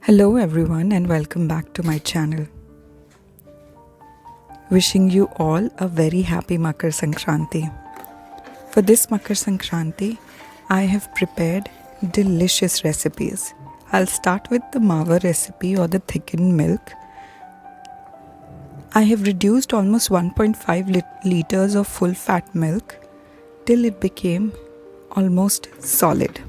Hello everyone and welcome back to my channel. Wishing you all a very happy Makar Sankranti. For this Makar Sankranti, I have prepared delicious recipes. I'll start with the Mava recipe or the thickened milk. I have reduced almost 1.5 liters of full fat milk till it became almost solid.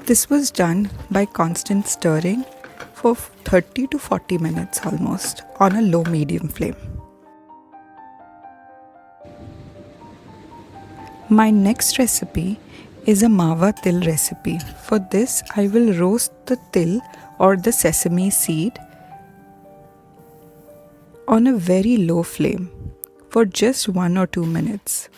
This was done by constant stirring for 30 to 40 minutes almost on a low medium flame. My next recipe is a Mava Til recipe. For this I will roast the til or the sesame seed on a very low flame for just 1 or 2 minutes.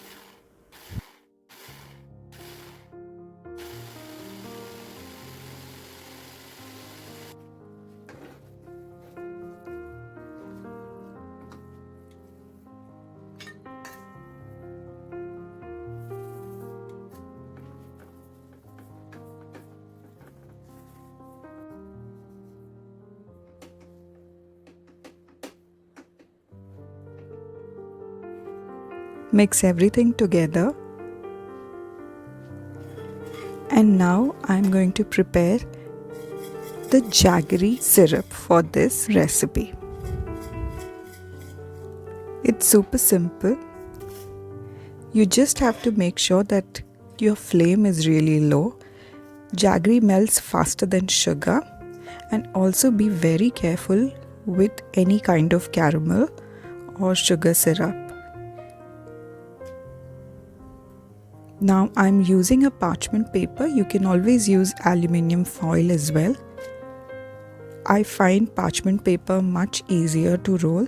Mix everything together, and now I'm going to prepare the jaggery syrup for this recipe. It's super simple. You just have to make sure that your flame is really low. Jaggery melts faster than sugar, and also be very careful with any kind of caramel or sugar syrup. Now I'm using a parchment paper. You can always use aluminium foil as well. I find parchment paper much easier to roll.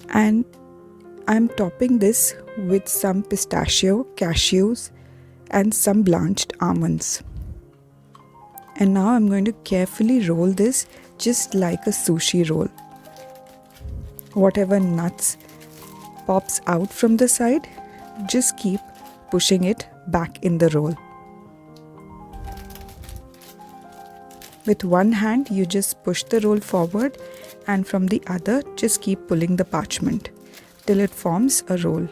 And I'm topping this with some pistachio, cashews and some blanched almonds. And now I'm going to carefully roll this just like a sushi roll. Whatever nuts pops out from the side, just keep pushing it back in the roll. With one hand, you just push the roll forward, and from the other, just keep pulling the parchment till it forms a roll.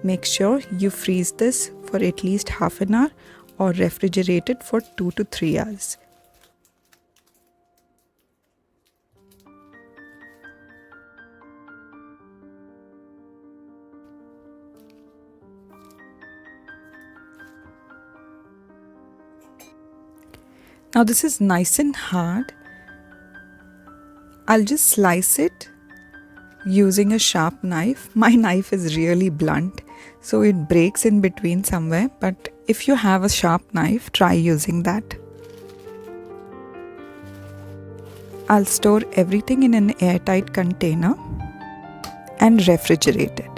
Make sure you freeze this for at least half an hour or refrigerate it for 2 to 3 hours. Now this is nice and hard. I'll just slice it using a sharp knife. My knife is really blunt, so it breaks in between somewhere, but if you have a sharp knife, try using that. I'll store everything in an airtight container and refrigerate it.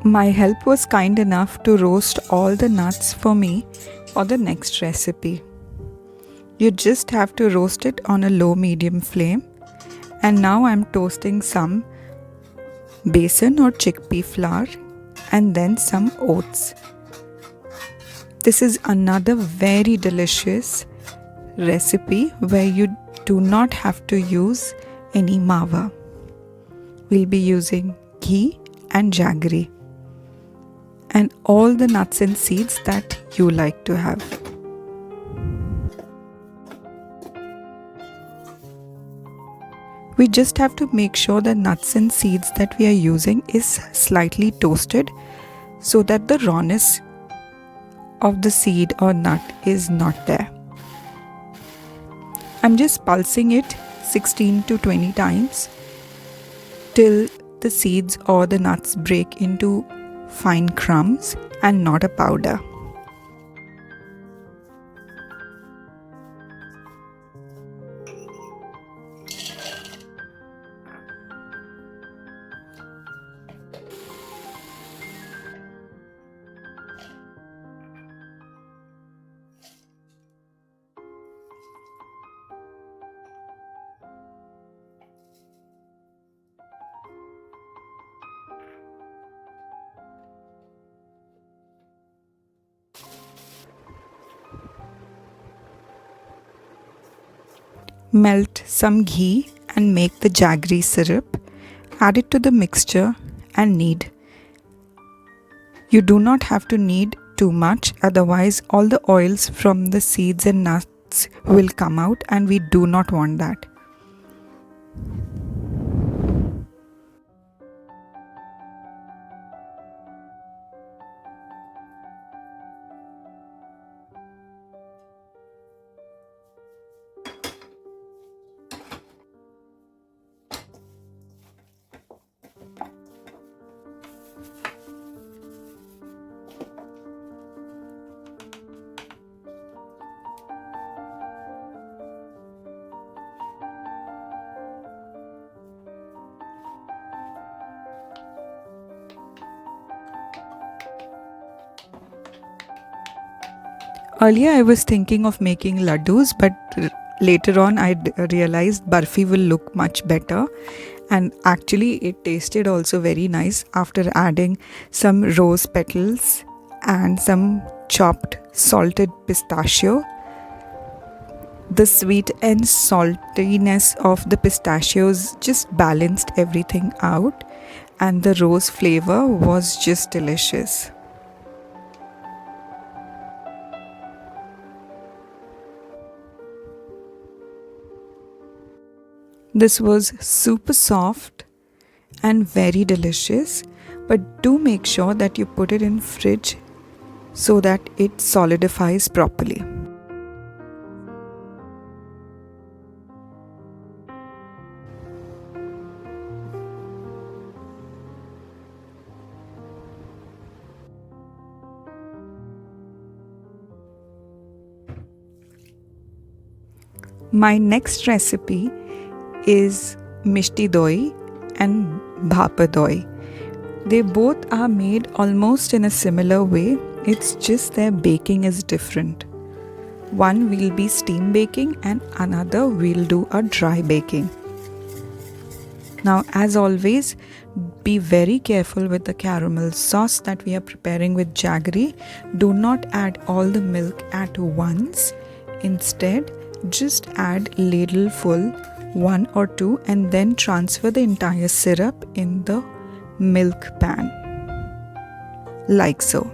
My help was kind enough to roast all the nuts for me for the next recipe. You just have to roast it on a low medium flame. And now I'm toasting some besan or chickpea flour and then some oats. This is another very delicious recipe where you do not have to use any mava. We'll be using ghee and jaggery and all the nuts and seeds that you like to have. We just have to make sure the nuts and seeds that we are using is slightly toasted so that the rawness of the seed or nut is not there. I'm just pulsing it 16 to 20 times till the seeds or the nuts break into fine crumbs and not a powder. Melt some ghee and make the jaggery syrup. Add it to the mixture and knead. You do not have to knead too much, otherwise all the oils from the seeds and nuts will come out and we do not want that. Earlier I was thinking of making laddus, but later on I realized barfi will look much better, and actually it tasted also very nice after adding some rose petals and some chopped salted pistachio. The sweet and saltiness of the pistachios just balanced everything out, and the rose flavor was just delicious. This was super soft and very delicious, but do make sure that you put it in fridge so that it solidifies properly. My next recipe is Mishti Dahi and Bhapa Dahi. They both are made almost in a similar way, it's just their baking is different. One will be steam baking and another will do a dry baking. Now, as always, be very careful with the caramel sauce that we are preparing with jaggery. Do not add all the milk at once. Instead, just add ladleful, 1 or 2, and then transfer the entire syrup in the milk pan, like so.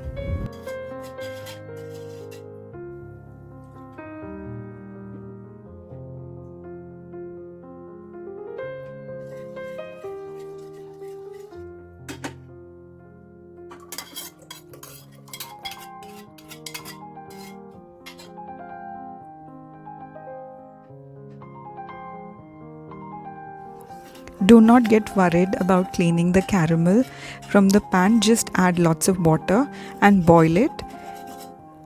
Do not get worried about cleaning the caramel from the pan. Just add lots of water and boil it,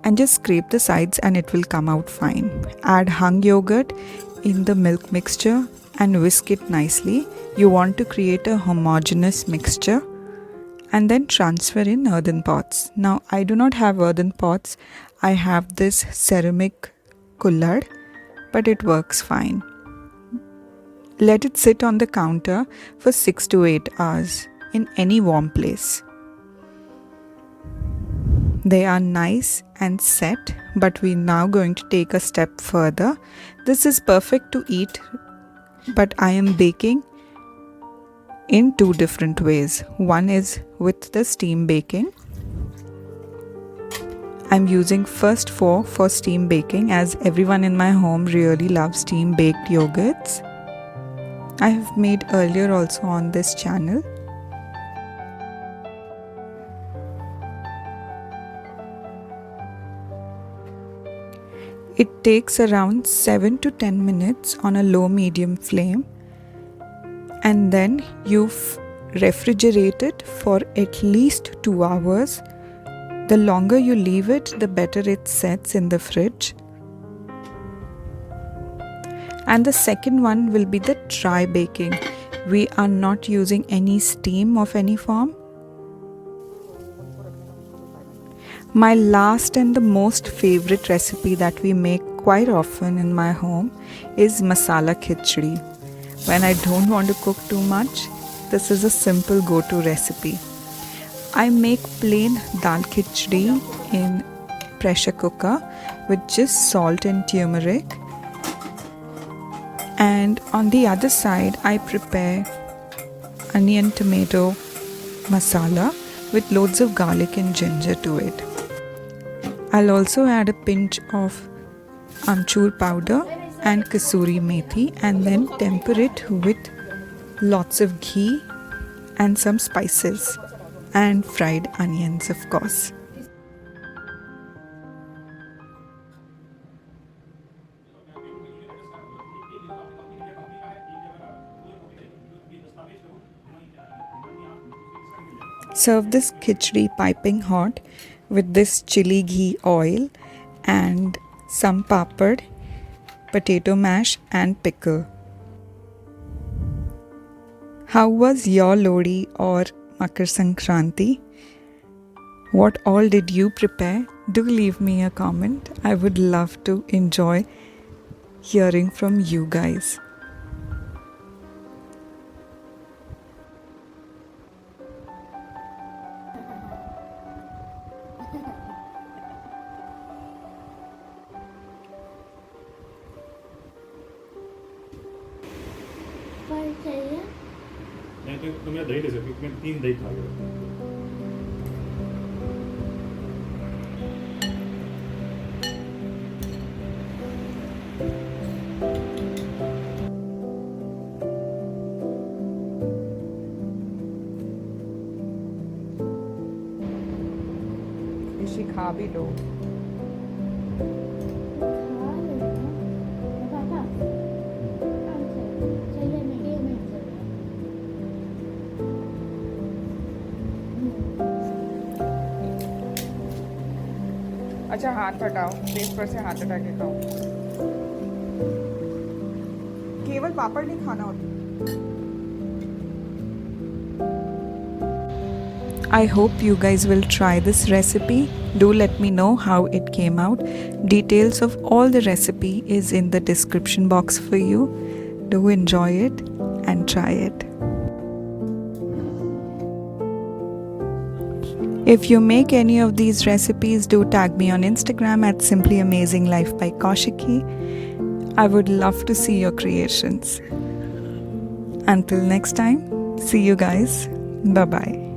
and just scrape the sides and it will come out fine. Add hung yogurt in the milk mixture and whisk it nicely. You want to create a homogeneous mixture and then transfer in earthen pots. Now I do not have earthen pots. I have this ceramic kullad, but it works fine. Let it sit on the counter for 6 to 8 hours in any warm place. They are nice and set, but we're now going to take a step further. This is perfect to eat, but I am baking in 2 different ways. One is with the steam baking. I'm using first fork for steam baking, as everyone in my home really loves steam baked yogurts. I have made earlier also on this channel. It takes around 7 to 10 minutes on a low medium flame, and then you refrigerate it for at least 2 hours. The longer you leave it, the better it sets in the fridge. And the second one will be the dry baking. We are not using any steam of any form. My last and the most favorite recipe that we make quite often in my home is Masala Khichdi. When I don't want to cook too much, this is a simple go-to recipe. I make plain dal khichdi in pressure cooker with just salt and turmeric. And on the other side, I prepare onion tomato masala with loads of garlic and ginger to it. I'll also add a pinch of amchur powder and kasuri methi and then temper it with lots of ghee and some spices and fried onions, of course. Serve this khichdi piping hot with this chili ghee oil and some papad, potato mash and pickle. How was your Lodi or Makar Sankranti? What all did you prepare? Do leave me a comment. I would love to enjoy hearing from you guys. नहीं तो मेरा दही ले सकती मैं 3 दही खा गया इसी खा भी लो अच्छा हाथ हटाओ प्लेट पर से हाथ हटा के खाओ केवल पापड़ नहीं खाना होता I hope you guys will try this recipe. Do let me know how it came out. Details of all the recipe is in the description box for you. Do enjoy it and try it. If you make any of these recipes, do tag me on Instagram at Simply Amazing Life by Kaushiki. I would love to see your creations. Until next time, see you guys. Bye bye.